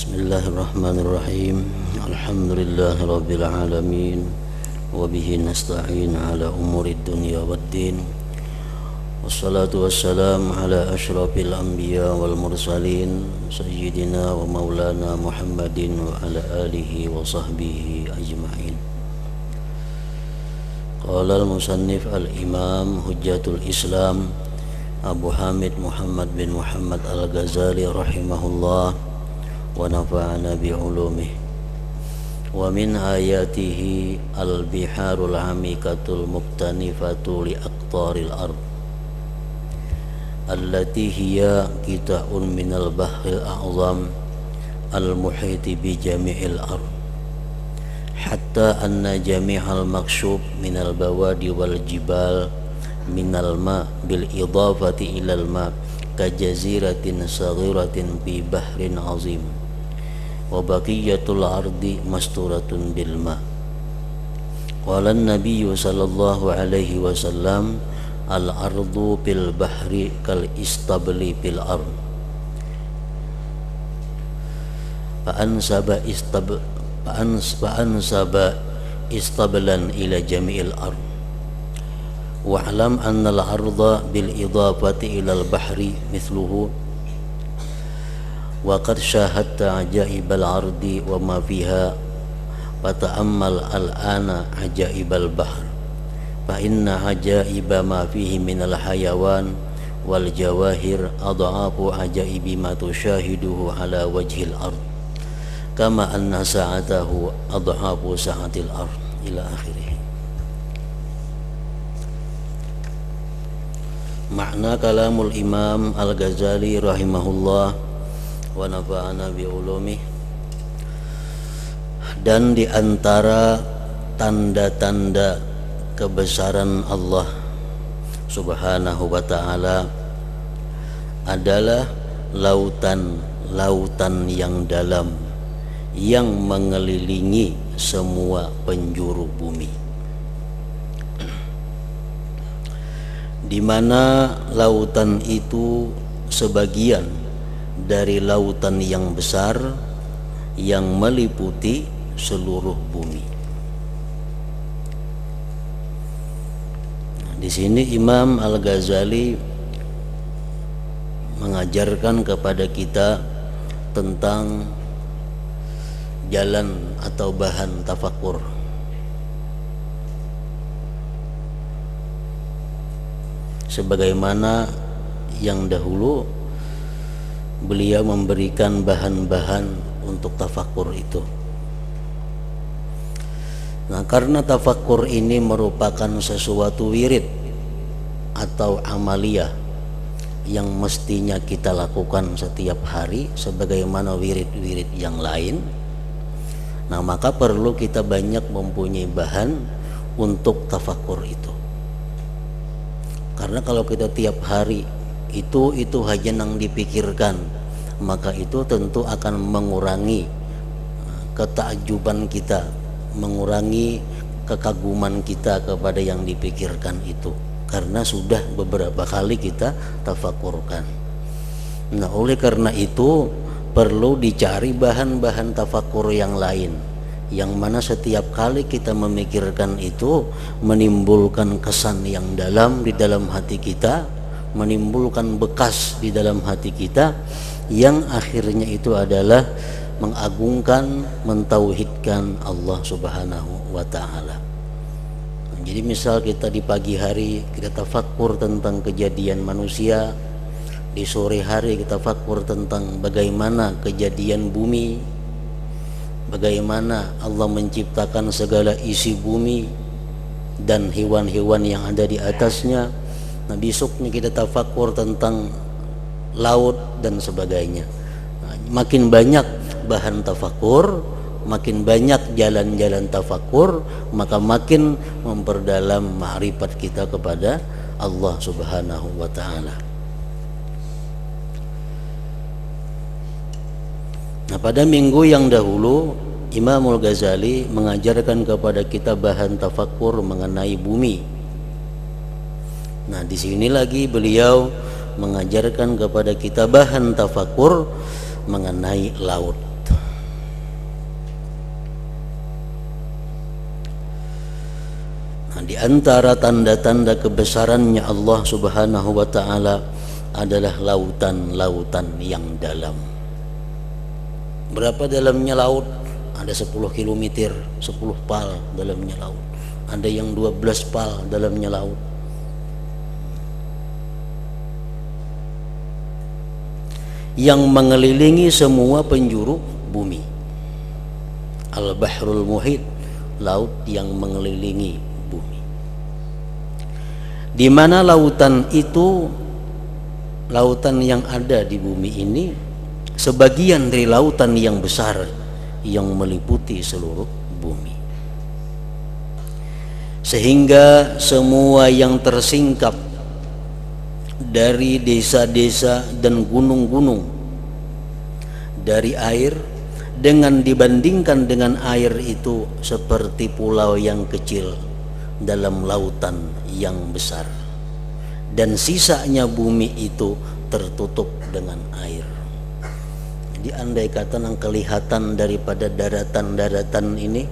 Bismillahirrahmanirrahim. Alhamdulillahirabbil alamin wa bihi nasta'in ala umuri dunya waddin. Wassalatu wassalamu ala asyrafil anbiya wal mursalin sayyidina wa maulana Muhammadin wa ala alihi wa sahbihi ajma'in. Qala al-musannif al-imam hujjatul Islam Abu Hamid Muhammad bin Muhammad al-Ghazali rahimahullah wa nafa'ana bi'ulumih. Wa min ayatihi al-biharul amikatul muktanifatu li aqtaril ard allati hiya qita'un minal bahril a'zam al-muhiti bi jami'il ard hatta anna jami'al maqshub minal bawadi wal jibal minal ma bil idafati ilal ma kajaziratin saghiratin bi bahrin azim wa baqiyatul ardi masturatun bil ma. Qala an-nabiyyu sallallahu alaihi wasallam al-ardu bil bahri kal istabli bil ard. Fa ansaba istablan ila jami'il ard. Wa'lam anna al-arda bil idafati ila al-bahri mithluhu wa qad syahadta ajaibal ardi wa ma fiha wa ta'ammal al-ana ajaibal bahr fa inna ajaiba ma fihi minal hayawan wal jawahir adha'afu ajaibi ma tushahiduhu ala wajhil ard kama anna sa'atahu adha'afu sa'atil ard ila akhirih. Makna kalamul Imam Al-Ghazali rahimahullah wa nafa'ana bi'ulumih. Dan di antara tanda-tanda kebesaran Allah Subhanahu wa ta'ala adalah lautan yang dalam yang mengelilingi semua penjuru bumi, di mana lautan itu sebagian dari lautan yang besar yang meliputi seluruh bumi. Di sini Imam Al-Ghazali mengajarkan kepada kita tentang jalan atau bahan tafakur. Sebagaimana yang dahulu beliau memberikan bahan-bahan untuk tafakur itu. Nah, karena tafakur ini merupakan sesuatu wirid atau amaliyah yang mestinya kita lakukan setiap hari sebagaimana wirid-wirid yang lain. Nah, maka perlu kita banyak mempunyai bahan untuk tafakur itu. Karena kalau kita tiap hari itu hanya yang dipikirkan, maka itu tentu akan mengurangi ketakjuban kita, mengurangi kekaguman kita kepada yang dipikirkan itu, karena sudah beberapa kali kita tafakurkan. Nah, oleh karena itu perlu dicari bahan-bahan tafakur yang lain, yang mana setiap kali kita memikirkan itu menimbulkan kesan yang dalam di dalam hati kita, menimbulkan bekas di dalam hati kita yang akhirnya itu adalah mengagungkan, mentauhidkan Allah Subhanahu wa ta'ala. Jadi misal kita di pagi hari kita tafakkur tentang kejadian manusia, di sore hari kita tafakkur tentang bagaimana kejadian bumi, bagaimana Allah menciptakan segala isi bumi dan hewan-hewan yang ada di atasnya. Nah, besoknya kita tafakur tentang laut dan sebagainya. Nah, makin banyak bahan tafakur, makin banyak jalan-jalan tafakur, maka makin memperdalam ma'rifat kita kepada Allah Subhanahu wa ta'ala. Nah, pada minggu yang dahulu Imamul Ghazali mengajarkan kepada kita bahan tafakur mengenai bumi. Nah, di sini lagi beliau mengajarkan kepada kita bahan tafakur mengenai laut. Nah, di antara tanda-tanda kebesarannya Allah Subhanahu wa taala adalah lautan-lautan yang dalam. Berapa dalamnya laut? Ada 10 km, 10 pal dalamnya laut. Ada yang 12 pal dalamnya laut. Yang mengelilingi semua penjuru bumi. Al-Bahrul Muhit, laut yang mengelilingi bumi. Di mana lautan itu, lautan yang ada di bumi ini sebagian dari lautan yang besar yang meliputi seluruh bumi, sehingga semua yang tersingkap dari desa-desa dan gunung-gunung dari air, dengan dibandingkan dengan air itu seperti pulau yang kecil dalam lautan yang besar, dan sisanya bumi itu tertutup dengan air. Jadi andai kata yang kelihatan daripada daratan-daratan ini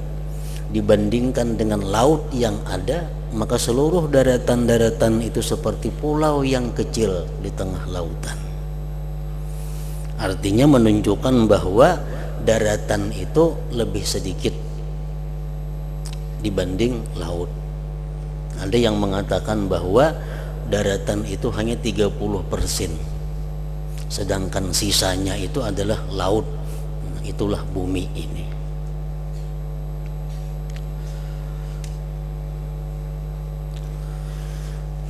dibandingkan dengan laut yang ada, maka seluruh daratan-daratan itu seperti pulau yang kecil di tengah lautan. Artinya menunjukkan bahwa daratan itu lebih sedikit dibanding laut. Ada yang mengatakan bahwa daratan itu hanya 30%, sedangkan sisanya itu adalah laut. Itulah bumi ini.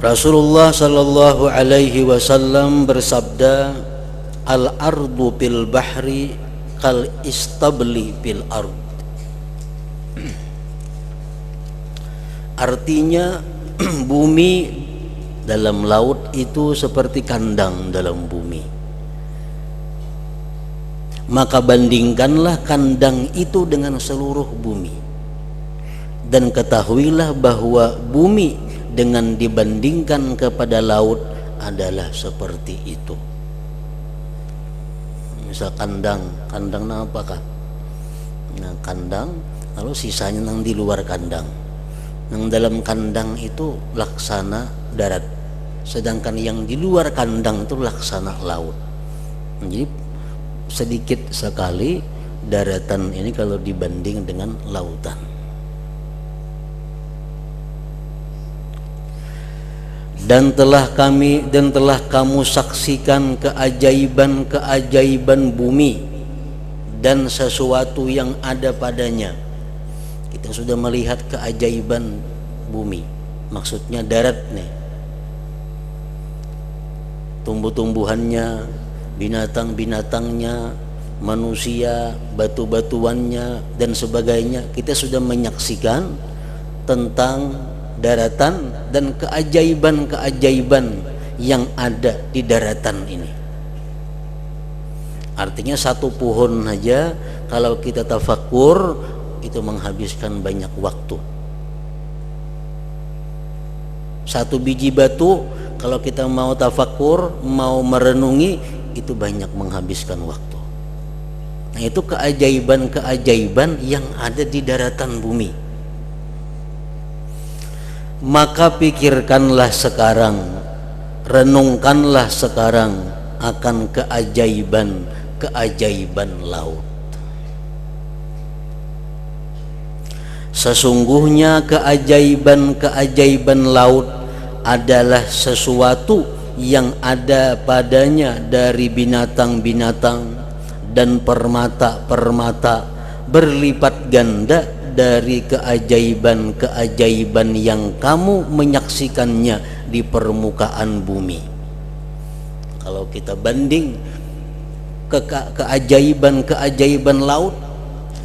Rasulullah sallallahu alaihi wasallam bersabda, al-ardu bil bahri kal istabli bil ard. Artinya bumi dalam laut itu seperti kandang dalam bumi. Maka bandingkanlah kandang itu dengan seluruh bumi, dan ketahuilah bahwa bumi dengan dibandingkan kepada laut adalah seperti itu. Misal kandang apakah? Nah, kandang, lalu sisanya yang di luar kandang. Yang dalam kandang itu laksana darat, sedangkan yang di luar kandang itu laksana laut. Jadi sedikit sekali daratan ini kalau dibanding dengan lautan. Dan telah kamu saksikan keajaiban bumi dan sesuatu yang ada padanya. Kita sudah melihat keajaiban bumi, maksudnya darat nih, tumbuh-tumbuhannya, binatang-binatangnya, manusia, batu-batuannya dan sebagainya. Kita sudah menyaksikan tentang daratan dan keajaiban-keajaiban yang ada di daratan ini. Artinya satu pohon saja kalau kita tafakur itu menghabiskan banyak waktu. Satu biji batu kalau kita mau tafakur, mau merenungi, itu banyak menghabiskan waktu. Nah, itu keajaiban-keajaiban yang ada di daratan bumi. Maka pikirkanlah sekarang, renungkanlah sekarang akan keajaiban laut. Sesungguhnya keajaiban laut adalah sesuatu yang ada padanya dari binatang-binatang dan permata-permata berlipat ganda dari keajaiban-keajaiban yang kamu menyaksikannya di permukaan bumi. Kalau kita banding keajaiban-keajaiban laut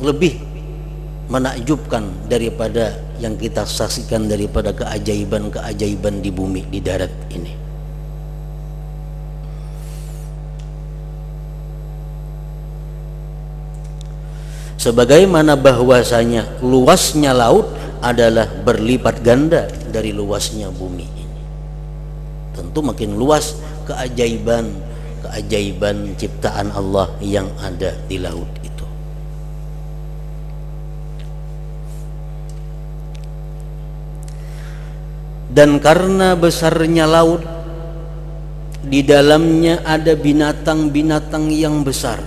lebih menakjubkan daripada yang kita saksikan daripada keajaiban-keajaiban di bumi, di darat ini. Sebagaimana bahwasanya luasnya laut adalah berlipat ganda dari luasnya bumi ini. Tentu makin luas keajaiban ciptaan Allah yang ada di laut itu. Dan karena besarnya laut, di dalamnya ada binatang-binatang yang besar.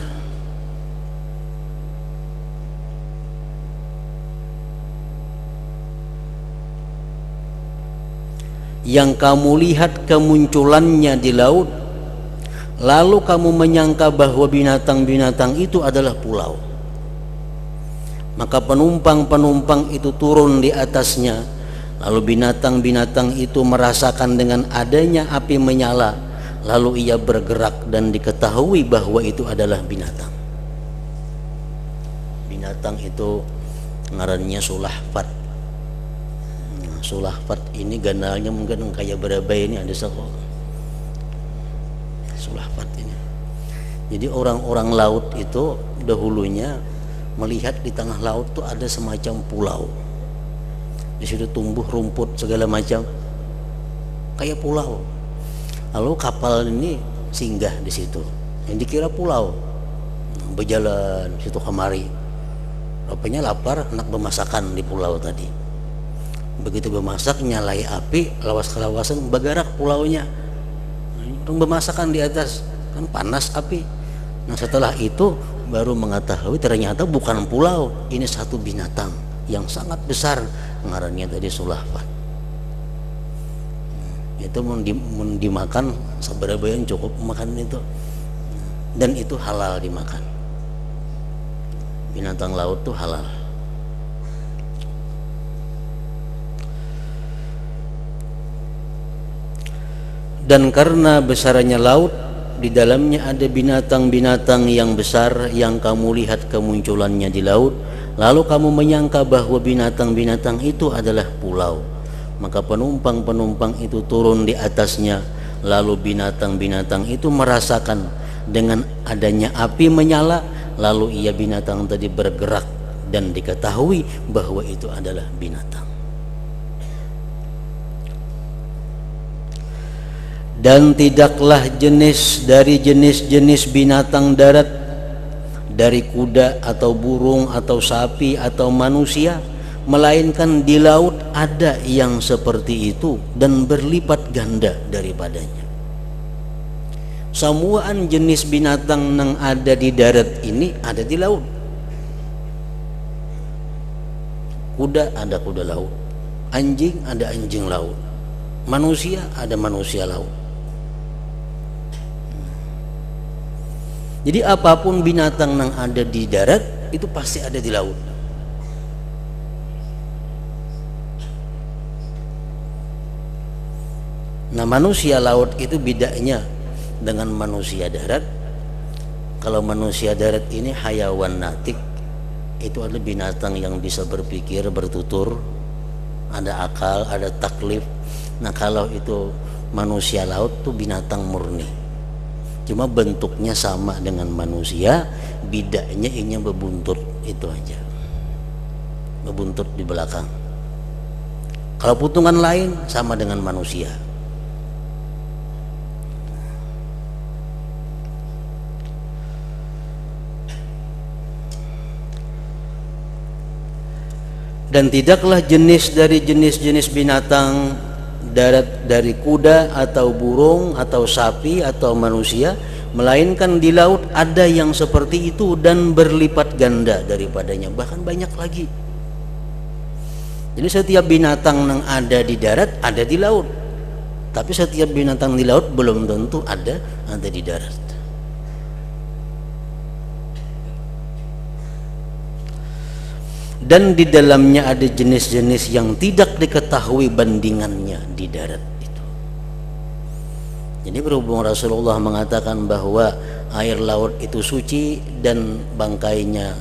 Yang kamu lihat kemunculannya di laut, lalu kamu menyangka bahwa binatang-binatang itu adalah pulau. Maka penumpang-penumpang itu turun di atasnya, lalu binatang-binatang itu merasakan dengan adanya api menyala, lalu ia bergerak dan diketahui bahwa itu adalah binatang. Binatang itu ngarannya sulahfat. Sulahfat ini gandalnya mungkin kayak berapa ini ada sekolah. Sulahfat ini. Jadi orang-orang laut itu dahulunya melihat di tengah laut tuh ada semacam pulau. Di situ tumbuh rumput segala macam, kayak pulau. Lalu kapal ini singgah di situ, yang dikira pulau, berjalan situ kemari. Rupanya lapar, nak bermasakan di pulau tadi. Begitu bermasak, nyalai api, lawas-lawasan bergerak pulaunya. Orang bermasakan di atas, kan panas api. Nah setelah itu baru mengetahui ternyata bukan pulau, ini satu binatang yang sangat besar, ngarannya tadi sulahfat. Itu mau dimakan seberapa yang cukup makan itu, dan itu halal dimakan. Binatang laut tuh halal. Dan karena besarnya laut, di dalamnya ada binatang-binatang yang besar yang kamu lihat kemunculannya di laut, lalu kamu menyangka bahwa binatang-binatang itu adalah pulau. Maka penumpang-penumpang itu turun di atasnya, lalu binatang-binatang itu merasakan dengan adanya api menyala, lalu ia binatang tadi bergerak dan diketahui bahwa itu adalah binatang. Dan tidaklah jenis dari jenis-jenis binatang darat, dari kuda atau burung atau sapi atau manusia, melainkan di laut ada yang seperti itu dan berlipat ganda daripadanya. Semuaan jenis binatang yang ada di darat ini ada di laut. Kuda ada kuda laut, anjing ada anjing laut, manusia ada manusia laut. Jadi apapun binatang yang ada di darat itu pasti ada di laut. Nah manusia laut itu bedanya dengan manusia darat. Kalau manusia darat ini hayawan natik, itu adalah binatang yang bisa berpikir, bertutur, ada akal, ada taklif. Nah kalau itu manusia laut tuh binatang murni, cuma bentuknya sama dengan manusia, bedanya ini berbuntut, itu aja, berbuntut di belakang. Kalau putungan lain sama dengan manusia. Dan tidaklah jenis dari jenis-jenis binatang darat, dari kuda atau burung atau sapi atau manusia, melainkan di laut ada yang seperti itu dan berlipat ganda daripadanya, bahkan banyak lagi. Jadi setiap binatang yang ada di darat ada di laut, tapi setiap binatang di laut belum tentu ada di darat. Dan di dalamnya ada jenis-jenis yang tidak diketahui bandingannya di darat itu. Jadi berhubung Rasulullah mengatakan bahwa air laut itu suci dan bangkainya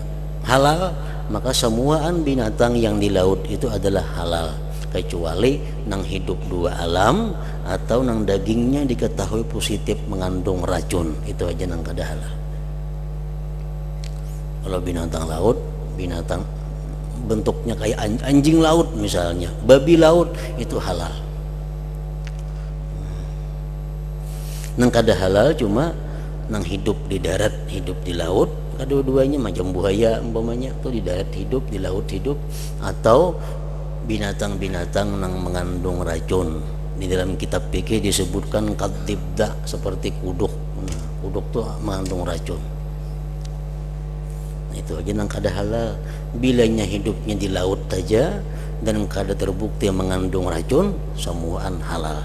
halal, maka semuaan binatang yang di laut itu adalah halal, kecuali nang hidup dua alam atau nang dagingnya diketahui positif mengandung racun, itu aja nang kada halal. Kalau binatang laut, binatang bentuknya kayak anjing laut misalnya, babi laut, itu halal. Nang kada halal cuma nang hidup di darat, hidup di laut, kedua-duanya macam buaya umpamanya, itu di darat hidup, di laut hidup, atau binatang-binatang yang mengandung racun. Di dalam kitab fikih disebutkan kadibda, seperti kuduk. Kuduk tuh mengandung racun. Itu aja nang kada halal. Bilanya hidupnya di laut saja dan kada terbukti mengandung racun, semuaan halal.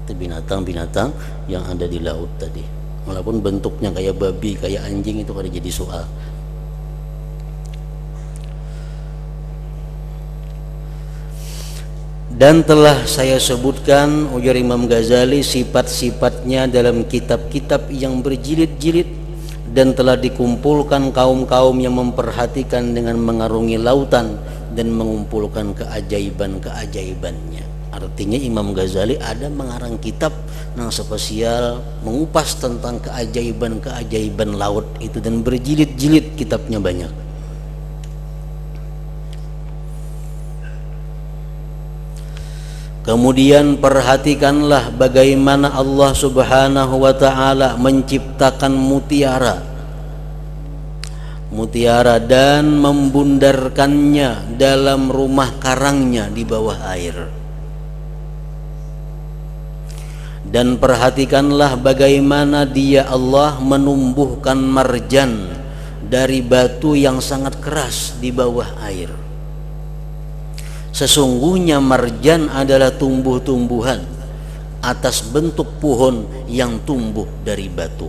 Itu binatang-binatang yang ada di laut tadi. Walaupun bentuknya kayak babi, kayak anjing, itu kada jadi soal. Dan telah saya sebutkan, ujar Imam Ghazali, sifat-sifatnya dalam kitab-kitab yang berjilid-jilid, dan telah dikumpulkan kaum-kaum yang memperhatikan dengan mengarungi lautan dan mengumpulkan keajaiban-keajaibannya. Artinya Imam Ghazali ada mengarang kitab yang spesial mengupas tentang keajaiban-keajaiban laut itu, dan berjilid-jilid kitabnya banyak. Kemudian perhatikanlah bagaimana Allah Subhanahu wa ta'ala menciptakan mutiara dan membundarkannya dalam rumah karangnya di bawah air. Dan perhatikanlah bagaimana Dia Allah menumbuhkan marjan dari batu yang sangat keras di bawah air. Sesungguhnya marjan adalah tumbuh-tumbuhan atas bentuk pohon yang tumbuh dari batu.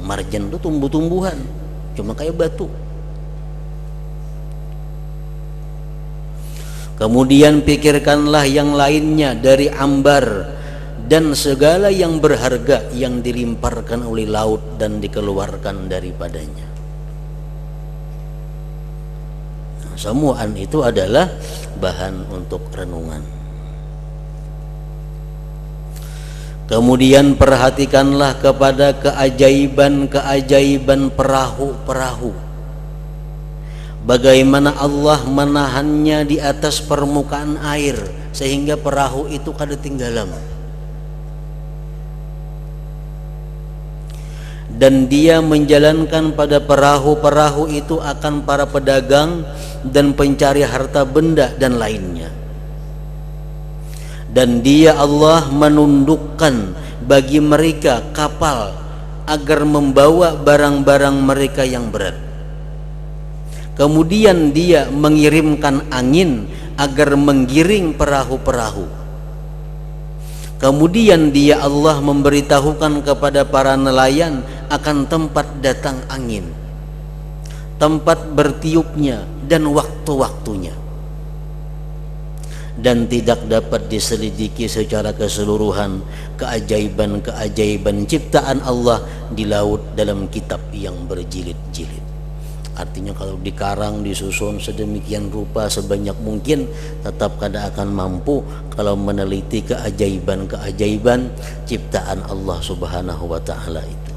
Marjan itu tumbuh-tumbuhan, cuma kayak batu. Kemudian pikirkanlah yang lainnya dari ambar dan segala yang berharga yang dilimparkan oleh laut dan dikeluarkan daripadanya. Semuaan itu adalah bahan untuk renungan. Kemudian perhatikanlah kepada keajaiban-keajaiban perahu-perahu. Bagaimana Allah menahannya di atas permukaan air sehingga perahu itu kada tenggelam. Dan Dia menjalankan pada perahu-perahu itu akan para pedagang dan pencari harta benda dan lainnya. Dan Dia Allah menundukkan bagi mereka kapal agar membawa barang-barang mereka yang berat. Kemudian Dia mengirimkan angin agar menggiring perahu-perahu. Kemudian Dia Allah memberitahukan kepada para nelayan akan tempat datang angin, tempat bertiupnya dan waktu-waktunya. Dan tidak dapat diselidiki secara keseluruhan keajaiban-keajaiban ciptaan Allah di laut dalam kitab yang berjilid-jilid. Artinya kalau dikarang, disusun sedemikian rupa sebanyak mungkin, tetap kada akan mampu kalau meneliti keajaiban-keajaiban ciptaan Allah Subhanahu wa ta'ala itu.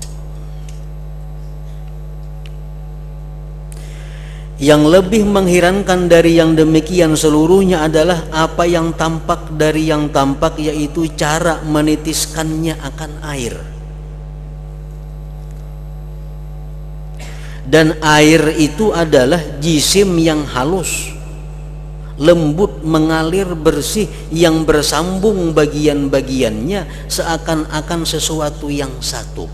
Yang lebih mengherankan dari yang demikian seluruhnya adalah apa yang tampak dari yang tampak, yaitu cara menitiskannya akan air. Dan air itu adalah jisim yang halus, lembut, mengalir, bersih, yang bersambung bagian-bagiannya seakan-akan sesuatu yang satu.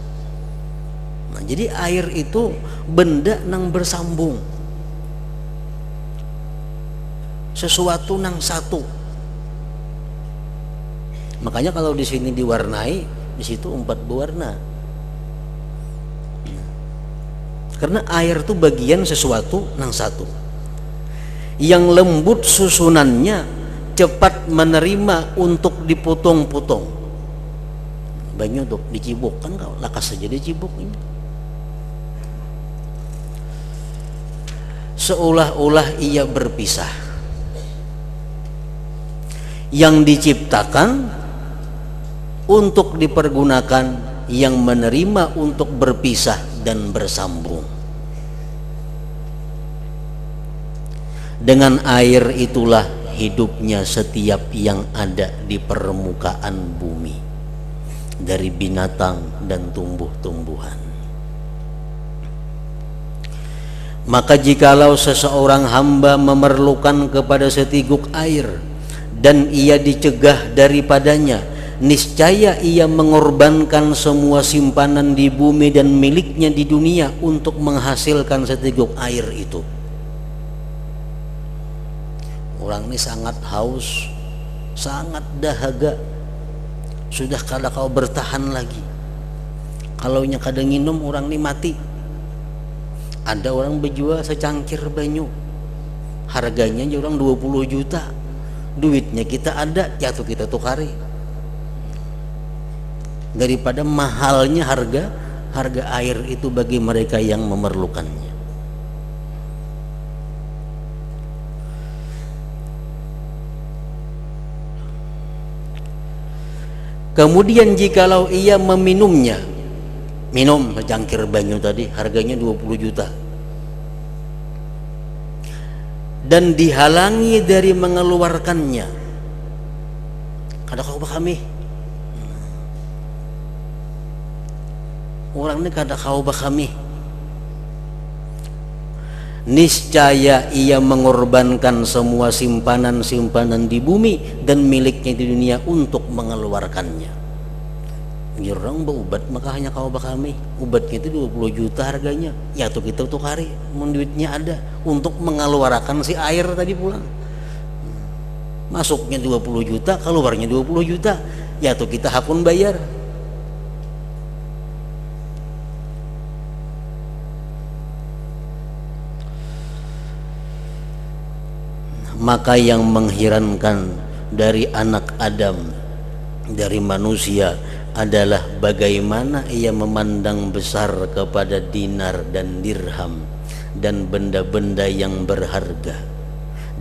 Nah, jadi air itu benda nang bersambung, sesuatu nang satu. Makanya kalau di sini diwarnai, di situ 4 berwarna. Karena air itu bagian sesuatu nang satu, yang lembut susunannya, cepat menerima untuk dipotong-potong. Banyak dok dicibuk, kan kau lakas saja dicibuk ini. Seolah-olah ia berpisah. Yang diciptakan untuk dipergunakan, yang menerima untuk berpisah dan bersambung. Dengan air itulah hidupnya setiap yang ada di permukaan bumi, dari binatang dan tumbuh-tumbuhan. Maka jikalau seseorang hamba memerlukan kepada seteguk air dan ia dicegah daripadanya, niscaya ia mengorbankan semua simpanan di bumi dan miliknya di dunia untuk menghasilkan seteguk air itu. Orang ini sangat haus, sangat dahaga, sudah kada kau bertahan lagi. Kalau nya kada nginum orang ini mati. Ada orang berjual secangkir banyu, harganya aja orang 20 juta, duitnya kita ada, jatuh kita tukari. Daripada mahalnya harga air itu bagi mereka yang memerlukannya. Kemudian jikalau ia meminumnya, minum secangkir banyu tadi harganya 20 juta, dan dihalangi dari mengeluarkannya, kada kau kami orang ini kada kau kami, niscaya ia mengorbankan semua simpanan-simpanan di bumi dan miliknya di dunia untuk mengeluarkannya. Orang berubat maka hanya kau kami, ubatnya itu 20 juta harganya, ya tuh kita tuh hari duitnya ada untuk mengeluarkan si air tadi pulang. Masuknya 20 juta, keluarnya 20 juta, ya tuh kita hapun bayar. Maka yang mengherankan dari anak Adam, dari manusia, adalah bagaimana ia memandang besar kepada dinar dan dirham dan benda-benda yang berharga,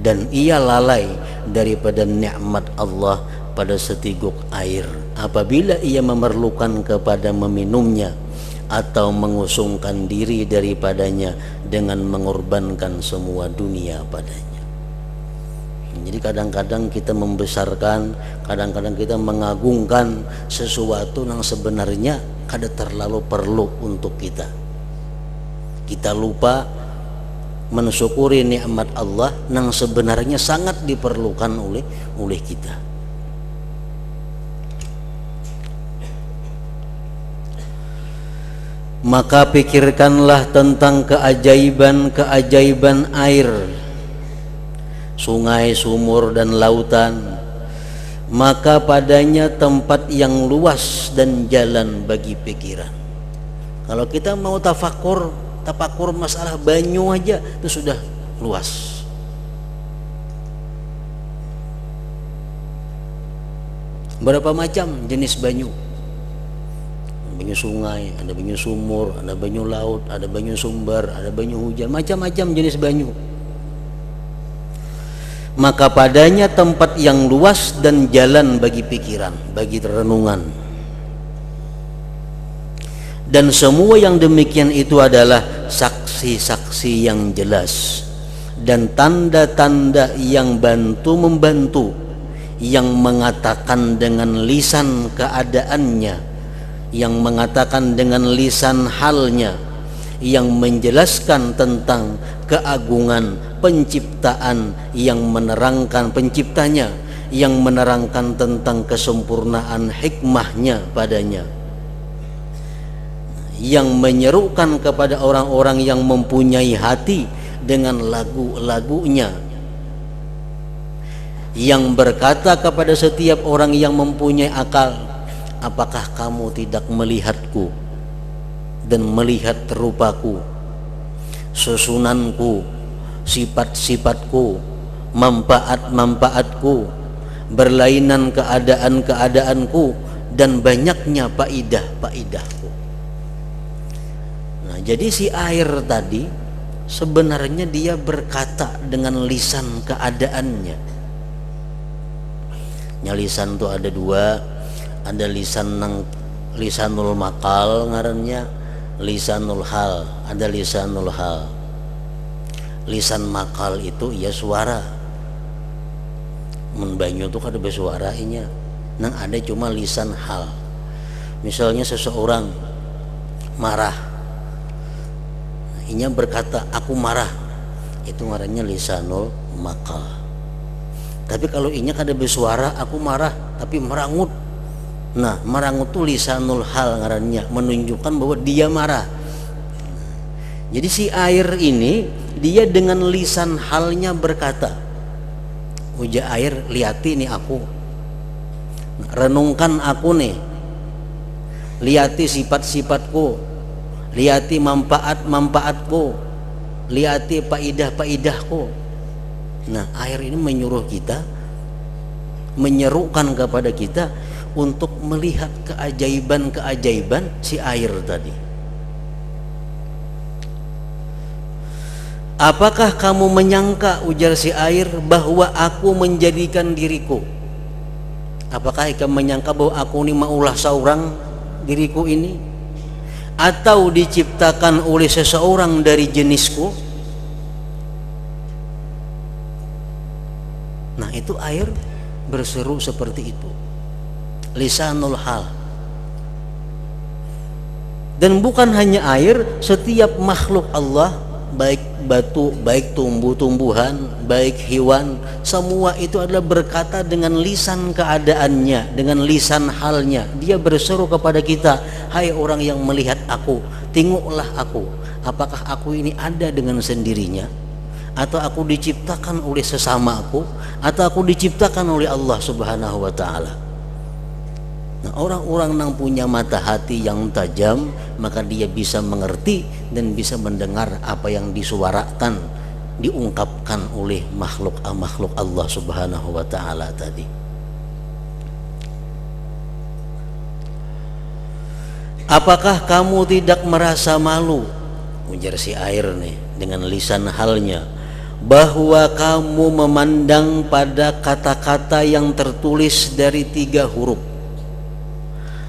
dan ia lalai daripada nikmat Allah pada seteguk air apabila ia memerlukan kepada meminumnya atau mengusungkan diri daripadanya dengan mengorbankan semua dunia padanya. Jadi kadang-kadang kita membesarkan, kadang-kadang kita mengagungkan sesuatu yang sebenarnya kada terlalu perlu untuk kita. Kita lupa mensyukuri nikmat Allah yang sebenarnya sangat diperlukan oleh kita. Maka pikirkanlah tentang keajaiban-keajaiban air, sungai, sumur, dan lautan, maka padanya tempat yang luas dan jalan bagi pikiran. Kalau kita mau tafakur masalah banyu aja itu sudah luas. Berapa macam jenis banyu? Banyu sungai, ada banyu sumur, ada banyu laut, ada banyu sumber, ada banyu hujan, macam-macam jenis banyu. Maka padanya tempat yang luas dan jalan bagi pikiran, bagi renungan. Dan semua yang demikian itu adalah saksi-saksi yang jelas dan tanda-tanda yang membantu, yang mengatakan dengan lisan keadaannya, yang mengatakan dengan lisan halnya, yang menjelaskan tentang keagungan penciptaan, yang menerangkan penciptanya, yang menerangkan tentang kesempurnaan hikmahnya padanya, yang menyerukan kepada orang-orang yang mempunyai hati dengan lagu-lagunya, yang berkata kepada setiap orang yang mempunyai akal, apakah kamu tidak melihatku dan melihat rupaku, susunanku, sifat-sifatku, manfaat-manfaatku, berlainan keadaan-keadaanku, dan banyaknya faidah-faidahku. Nah, jadi si air tadi sebenarnya dia berkata dengan lisan keadaannya. Lisan itu ada dua, ada lisanul maqal ngarannya, lisanul hal, ada lisanul hal. Lisan makal itu ya suara, banyu itu kada bersuaranya, nang ada cuma lisan hal. Misalnya seseorang marah, inya berkata aku marah, itu ngarannya lisanul maqal. Tapi kalau inya kada bersuara aku marah tapi merangut, nah merangut tuh lisanul hal ngarannya, menunjukkan bahwa dia marah. Jadi si air ini dia dengan lisan halnya berkata, uja air liati nih aku, renungkan aku nih, liati sifat-sifatku, liati manfaat-manfaatku, liati faidah-faidahku. Nah air ini menyuruh kita, menyerukan kepada kita untuk melihat keajaiban-keajaiban si air tadi. Apakah kamu menyangka, ujar si air, bahwa aku menjadikan diriku? Apakah kamu menyangka bahwa aku ini maulah seorang diriku ini, atau diciptakan oleh seseorang dari jenisku? Nah itu air berseru seperti itu, lisanul hal. Dan bukan hanya air, setiap makhluk Allah, baik batu, baik tumbuh-tumbuhan, baik hewan, semua itu adalah berkata dengan lisan keadaannya, dengan lisan halnya. Dia berseru kepada kita, hai orang yang melihat aku, tengoklah aku, apakah aku ini ada dengan sendirinya, atau aku diciptakan oleh sesama aku, atau aku diciptakan oleh Allah Subhanahu wa ta'ala. Nah, orang-orang yang punya mata hati yang tajam, maka dia bisa mengerti dan bisa mendengar apa yang disuarakan, diungkapkan oleh makhluk Allah Subhanahu wa ta'ala tadi. Apakah kamu tidak merasa malu, ujar si air nih dengan lisan halnya, bahwa kamu memandang pada kata-kata yang tertulis dari 3 huruf,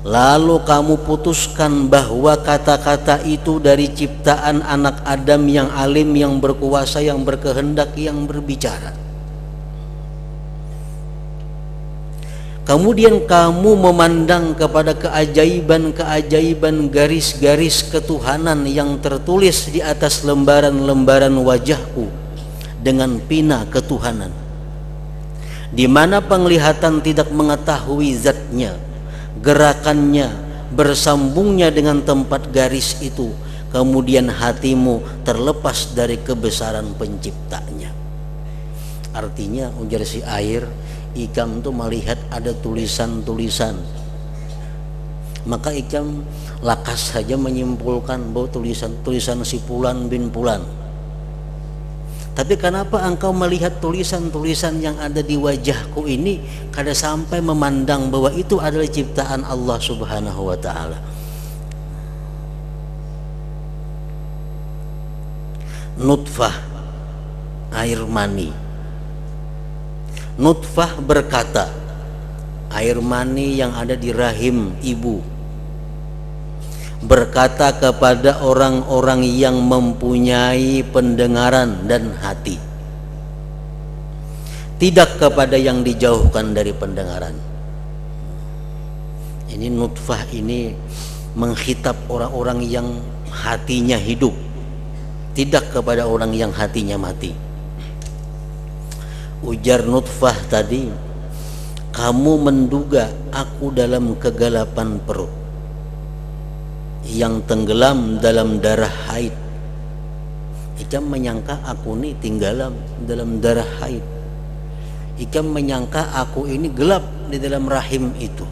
lalu kamu putuskan bahwa kata-kata itu dari ciptaan anak Adam yang alim, yang berkuasa, yang berkehendak, yang berbicara. Kemudian kamu memandang kepada keajaiban-keajaiban, garis-garis ketuhanan yang tertulis di atas lembaran-lembaran wajahku dengan pina ketuhanan, di mana penglihatan tidak mengetahui zatnya, gerakannya, bersambungnya dengan tempat garis itu. Kemudian hatimu terlepas dari kebesaran penciptanya. Artinya, ujar si air, ikam tuh melihat ada tulisan-tulisan, maka ikam lakas saja menyimpulkan bahwa tulisan-tulisan si Fulan bin Fulan. Tapi kenapa engkau melihat tulisan-tulisan yang ada di wajahku ini kada sampai memandang bahwa itu adalah ciptaan Allah Subhanahu wa ta'ala? Nutfah, air mani. Nutfah berkata, air mani yang ada di rahim ibu, berkata kepada orang-orang yang mempunyai pendengaran dan hati, tidak kepada yang dijauhkan dari pendengaran. Ini nutfah ini menghitab orang-orang yang hatinya hidup, tidak kepada orang yang hatinya mati. Ujar nutfah tadi, kamu menduga aku dalam kegelapan perut, yang tenggelam dalam darah haid. Ikam menyangka aku ini tinggalam dalam darah haid. Ikam menyangka aku ini gelap di dalam rahim itu.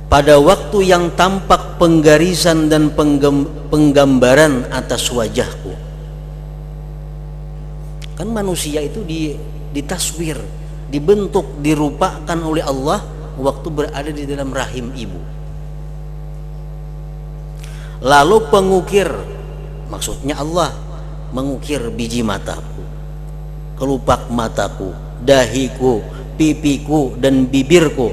Pada waktu yang tampak penggarisan dan penggambaran atas wajahku. Kan manusia itu ditaswir, dibentuk, dirupakan oleh Allah waktu berada di dalam rahim ibu. Lalu pengukir, maksudnya Allah mengukir biji mataku, kelopak mataku, dahiku, pipiku, dan bibirku.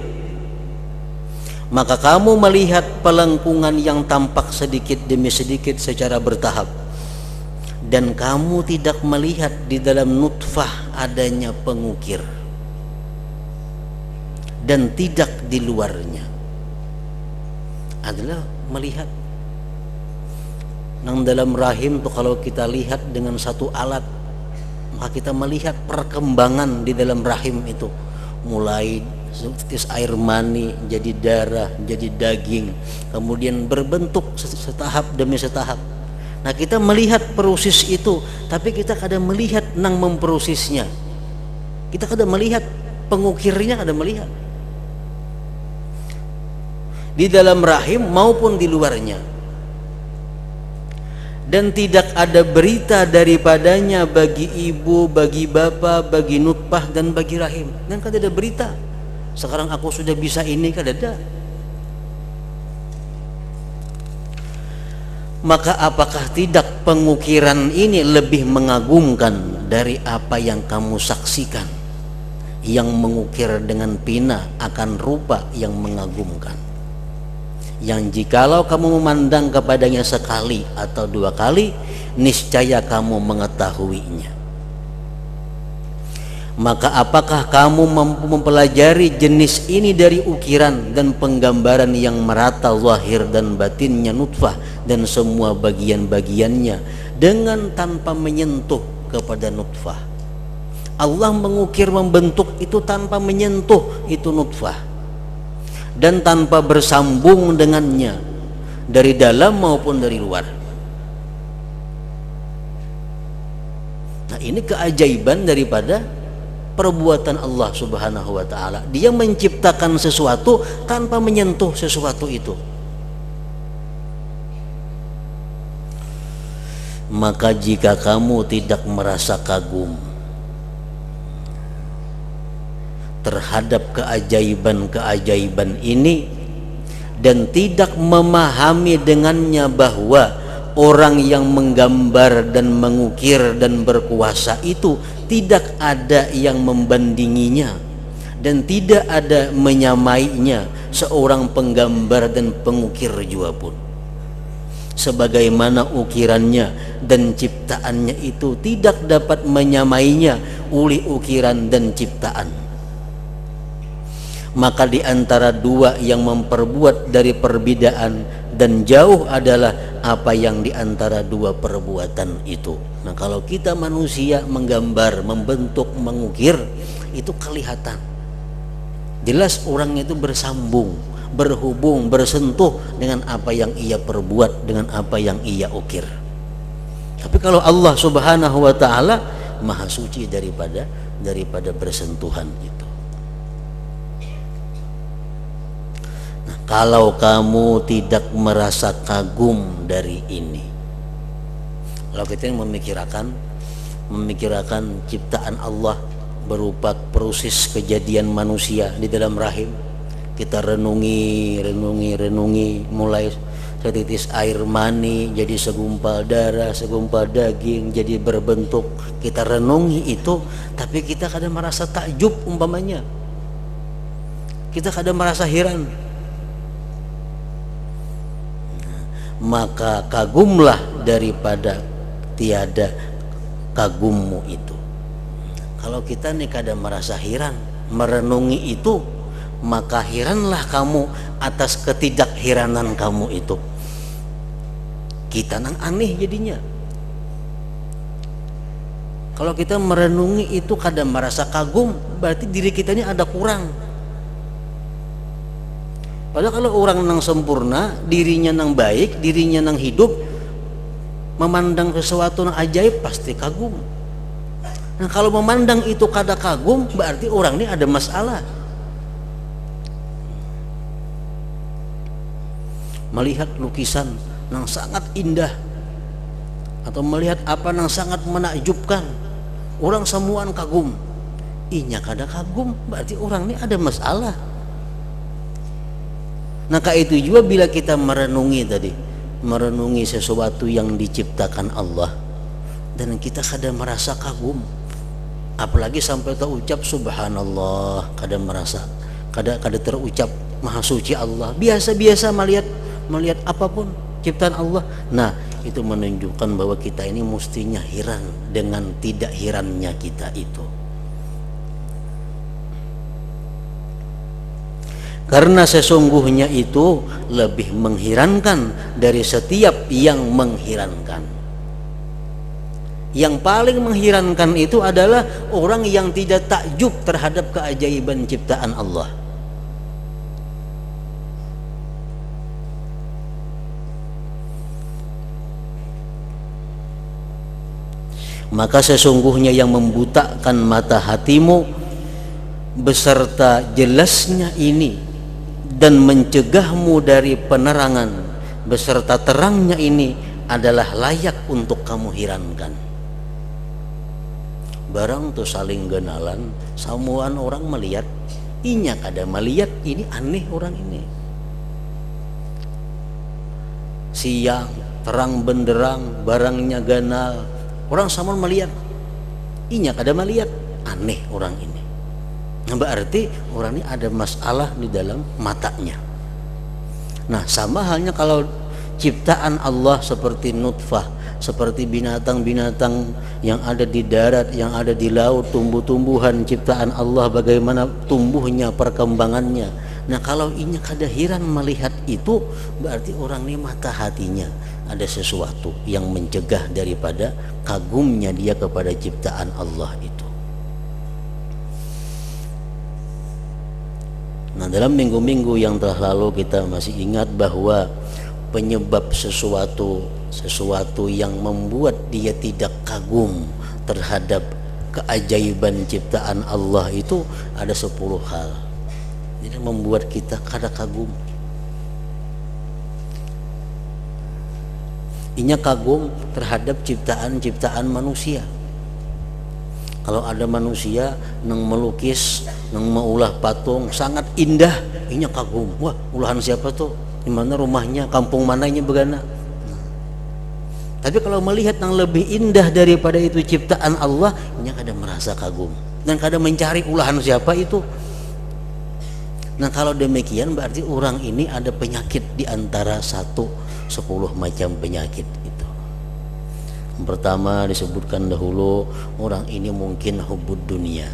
Maka kamu melihat pelengkungan yang tampak sedikit demi sedikit secara bertahap, dan kamu tidak melihat di dalam nutfah adanya pengukir, dan tidak di luarnya adalah melihat Nang dalam rahim tuh kalau kita lihat dengan satu alat, maka kita melihat perkembangan di dalam rahim itu, mulai tetes air mani jadi darah, jadi daging, kemudian berbentuk setahap demi setahap. Nah, kita melihat proses itu, tapi kita kadang melihat nang memprosesnya. Kita kadang melihat pengukirnya, kadang melihat di dalam rahim maupun di luarnya. Dan tidak ada berita daripadanya bagi ibu, bagi bapak, bagi nutfah dan bagi rahim. Dan kan ada berita. Sekarang aku sudah bisa ini, kan ada. Maka apakah tidak pengukiran ini lebih mengagumkan dari apa yang kamu saksikan, yang mengukir dengan pina akan rupa yang mengagumkan, yang jikalau kamu memandang kepadanya sekali atau dua kali, niscaya kamu mengetahuinya. Maka apakah kamu mampu mempelajari jenis ini dari ukiran dan penggambaran yang merata zahir dan batinnya nutfah dan semua bagian-bagiannya dengan tanpa menyentuh kepada nutfah? Allah mengukir, membentuk itu tanpa menyentuh itu nutfah dan tanpa bersambung dengannya dari dalam maupun dari luar. Nah, ini keajaiban daripada perbuatan Allah Subhanahu wa ta'ala. Dia menciptakan sesuatu tanpa menyentuh sesuatu itu. Maka jika kamu tidak merasa kagum terhadap keajaiban-keajaiban ini dan tidak memahami dengannya bahwa orang yang menggambar dan mengukir dan berkuasa itu tidak ada yang membandinginya dan tidak ada menyamainya seorang penggambar dan pengukir juga pun, sebagaimana ukirannya dan ciptaannya itu tidak dapat menyamainya oleh ukiran dan ciptaan. Maka di antara dua yang memperbuat dari perbedaan dan jauh adalah apa yang di antara dua perbuatan itu. Nah, kalau kita manusia menggambar, membentuk, mengukir, itu kelihatan jelas orang itu bersambung, berhubung, bersentuh dengan apa yang ia perbuat, dengan apa yang ia ukir. Tapi kalau Allah Subhanahu wa ta'ala maha suci daripada bersentuhan itu. Kalau kamu tidak merasa kagum dari ini, kalau kita yang memikirkan ciptaan Allah berupa proses kejadian manusia di dalam rahim, kita renungi, mulai setitis air mani jadi segumpal darah, segumpal daging, jadi berbentuk. Kita renungi itu, tapi kita kadang merasa takjub umpamanya. Kita kadang merasa heran. Maka kagumlah daripada tiada kagummu itu. Kalau kita nih kadang merasa heran merenungi itu, maka heranlah kamu atas ketidakheranan kamu itu. Kita nang aneh jadinya. Kalau kita merenungi itu kadang merasa kagum, berarti diri kita ini ada kurang. Padahal kalau orang nang sempurna, dirinya nang baik, dirinya nang hidup, memandang sesuatu nang ajaib pasti kagum. Nah, kalau memandang itu kada kagum, berarti orang ini ada masalah. Melihat lukisan nang sangat indah atau melihat apa nang sangat menakjubkan, orang semuaan kagum. Inya kada kagum, berarti orang ini ada masalah. Nah, itu juga bila kita merenungi sesuatu yang diciptakan Allah dan kita kadang merasa kagum, apalagi sampai terucap subhanallah, kadang merasa kadang terucap maha suci Allah, biasa-biasa melihat apapun ciptaan Allah. Nah, itu menunjukkan bahwa kita ini mestinya heran dengan tidak herannya kita itu. karena sesungguhnya itu lebih mengherankan dari setiap yang mengherankan. Yang paling mengherankan itu adalah orang yang tidak takjub terhadap keajaiban ciptaan Allah. Maka sesungguhnya yang membutakan mata hatimu beserta jelasnya ini dan mencegahmu dari penerangan beserta terangnya ini adalah layak untuk kamu hirankan. Barang tuh saling genalan, samuan orang melihat, inya kada melihat, ini aneh orang ini. Siang terang benderang, barangnya ganal, orang sama melihat, inya kada melihat, aneh orang ini. Nah, berarti orang ini ada masalah di dalam matanya. Nah, sama halnya kalau ciptaan Allah seperti nutfah, seperti binatang-binatang yang ada di darat, yang ada di laut, tumbuh-tumbuhan ciptaan Allah, bagaimana tumbuhnya, perkembangannya. Nah, kalau ini kada heran melihat itu, berarti orang ini mata hatinya ada sesuatu yang mencegah daripada kagumnya dia kepada ciptaan Allah itu. Nah, dalam minggu-minggu yang telah lalu kita masih ingat bahwa penyebab sesuatu yang membuat dia tidak kagum terhadap keajaiban ciptaan Allah itu ada 10 hal. Jadi membuat kita kada kagum. Inya kagum terhadap ciptaan-ciptaan manusia. Kalau ada manusia nang melukis, nang maulah patung sangat indah, inya kagum. Wah, ulahan siapa tuh? Di mana rumahnya? Kampung mana ini begana? Tapi kalau melihat yang lebih indah daripada itu ciptaan Allah, inya kada merasa kagum dan kada mencari ulahan siapa itu. Nah, kalau demikian berarti orang ini ada penyakit di antara 10 macam penyakit itu. Yang pertama disebutkan dahulu, orang ini mungkin hubud dunia.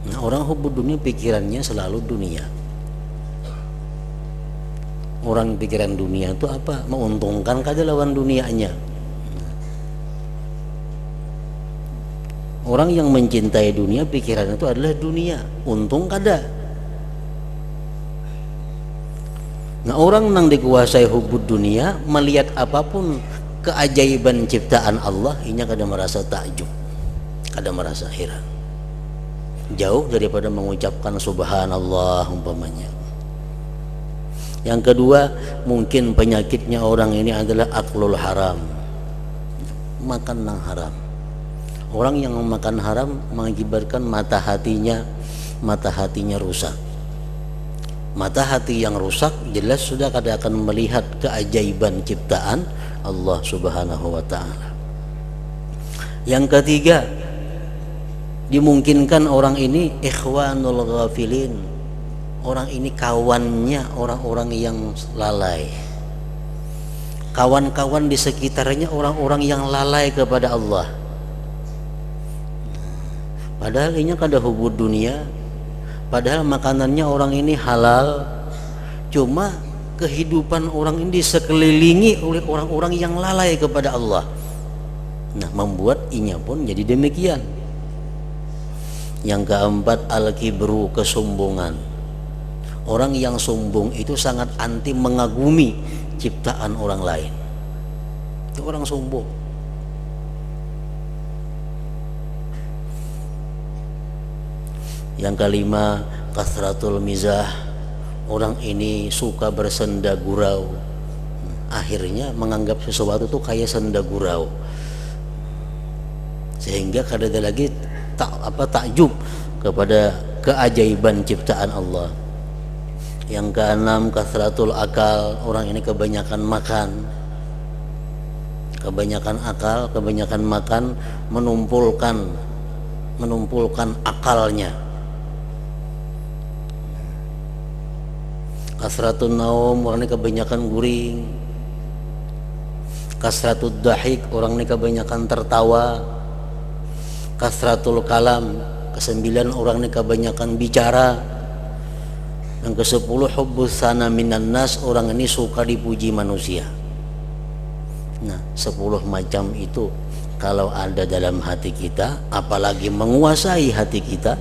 Nah, orang hubud dunia pikirannya selalu dunia. Orang pikiran dunia itu apa? Menguntungkan kada lawan dunianya. Orang yang mencintai dunia, pikiran itu adalah dunia, untung kada. Nah, orang yang dikuasai hubud dunia, melihat apapun keajaiban ciptaan Allah, inya kada merasa takjub, kada merasa heran, jauh daripada mengucapkan subhanallah umpamanya. Yang kedua, mungkin penyakitnya orang ini adalah aklul haram, makan nang haram. Orang yang makan haram mengakibatkan mata hatinya rusak. Mata hati yang rusak jelas sudah kada akan melihat keajaiban ciptaan Allah Subhanahu wa ta'ala. Yang ketiga, dimungkinkan orang ini ikhwanul ghafilin. Orang ini kawannya orang-orang yang lalai. Kawan-kawan di sekitarnya orang-orang yang lalai kepada Allah. Padahal ini kada hubud dunia, padahal makanannya orang ini halal, cuma kehidupan orang ini sekelilingi oleh orang-orang yang lalai kepada Allah. Nah, membuat inya pun jadi demikian. Yang keempat, al-kibru, kesombongan. Orang yang sombong itu sangat anti mengagumi ciptaan orang lain. Itu orang sombong. Yang kelima, kasratul mizah. Orang ini suka bersenda gurau. Akhirnya menganggap sesuatu itu kayak senda gurau, sehingga kada ada lagi takjub kepada keajaiban ciptaan Allah. Yang keenam, kasratul akal. Orang ini kebanyakan makan. Kebanyakan akal, kebanyakan makan menumpulkan akalnya. Kasratul naum, orang ini kebanyakan guring. Kasratul dahik, orang ini kebanyakan tertawa. Kasratul kalam, kesembilan, orang ini kebanyakan bicara. Yang ke-10, hubbus sana minan nas, orang ini suka dipuji manusia. Nah, 10 macam itu kalau ada dalam hati kita, apalagi menguasai hati kita,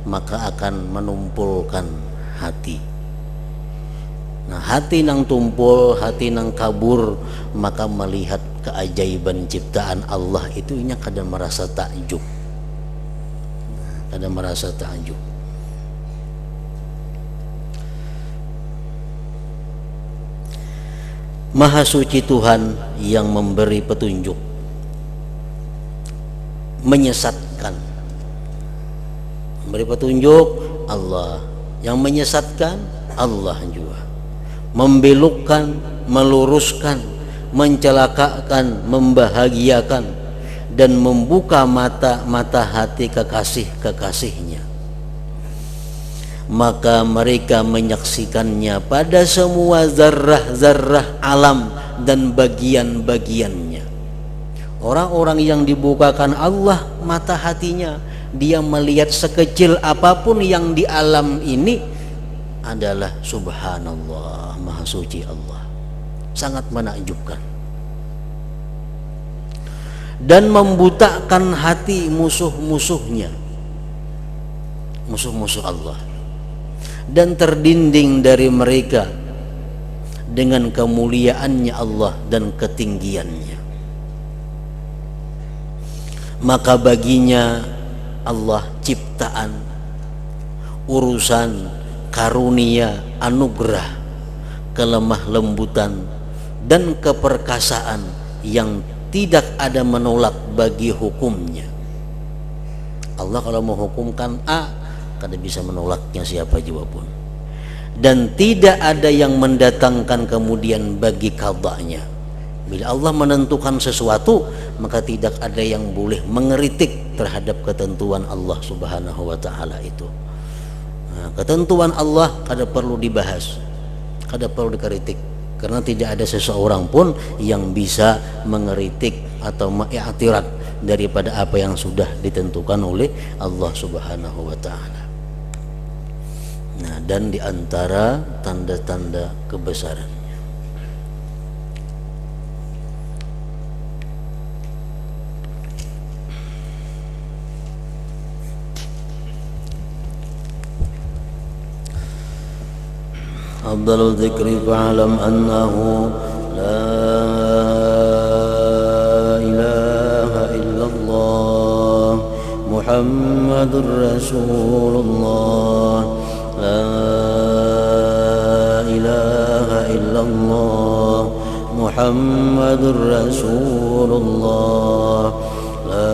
maka akan menumpulkan hati. Nah, hati nang tumpul, hati nang kabur, maka melihat keajaiban ciptaan Allah itu inya kadang merasa takjub. Kadang merasa takjub. Maha suci Tuhan yang memberi petunjuk, menyesatkan. Memberi petunjuk Allah, yang menyesatkan Allah juga. Membelokkan, meluruskan, mencelakakan, membahagiakan, dan membuka mata hati kekasih-kekasihnya. Maka mereka menyaksikannya pada semua zarrah-zarrah alam dan bagian-bagiannya. Orang-orang yang dibukakan Allah mata hatinya, dia melihat sekecil apapun yang di alam ini adalah subhanallah, maha suci Allah. Sangat menakjubkan. Dan membutakan hati musuh-musuhnya, musuh-musuh Allah, dan terdinding dari mereka dengan kemuliaannya Allah dan ketinggiannya. Maka baginya Allah ciptaan, urusan, karunia, anugerah, kelemah lembutan, dan keperkasaan yang tidak ada menolak bagi hukumnya. Allah kalau menghukumkan A, kada bisa menolaknya siapa juga pun. Dan tidak ada yang mendatangkan kemudian bagi qadanya. Bila Allah menentukan sesuatu, maka tidak ada yang boleh mengeritik terhadap ketentuan Allah Subhanahu wa taala itu. Nah, ketentuan Allah kada perlu dibahas, kada perlu dikritik, karena tidak ada seseorang pun yang bisa mengeritik atau mengiktiraf daripada apa yang sudah ditentukan oleh Allah Subhanahu wa taala. Nah, dan di antara tanda-tanda kebesarannya, afdalul dzikri fa'lam annahu la ilaha illallah Muhammadur Rasulullah. La ilaha illallah Muhammadur Rasulullah. La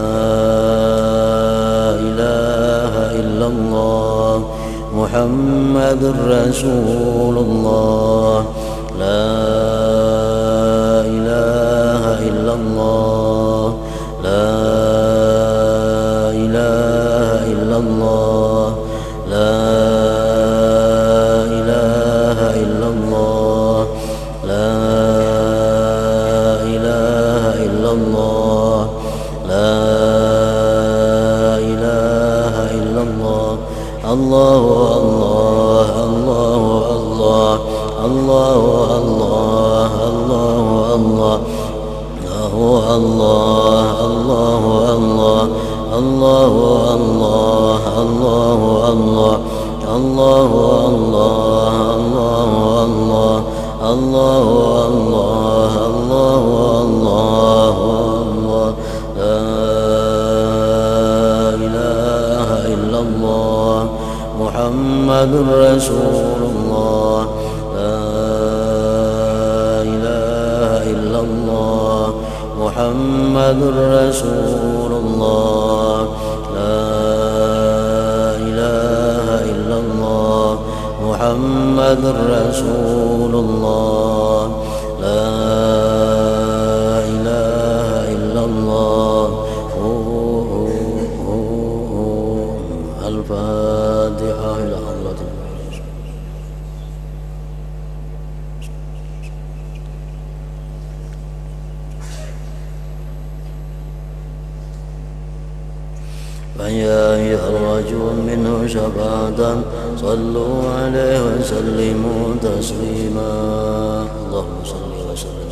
ilaha illallah Muhammadur Rasulullah. La ilaha illallah. La ilaha illallah. La ilaha illallah. La ilaha illallah. La ilaha illallah. Allahu Allah, Allahu Allah, Allahu Allah, Allahu Allah, Allahu Allah, Allahu Allah, Allahu Allah, Allahu Allah, Allahu Allah, Allahu Allah, Allahu Allah, Allahu Allah. La ilaha illallah Muhammadur Rasulullah. La ilaha illallah Muhammadur Rasulullah. La ilaha illallah Muhammadur Rasulullah. La ilaha illallah. Al-Fatihah ila Allah. فيا يخرجون منه شفاعة صلوا عليه وسلموا تسليما اللهم صل وسلم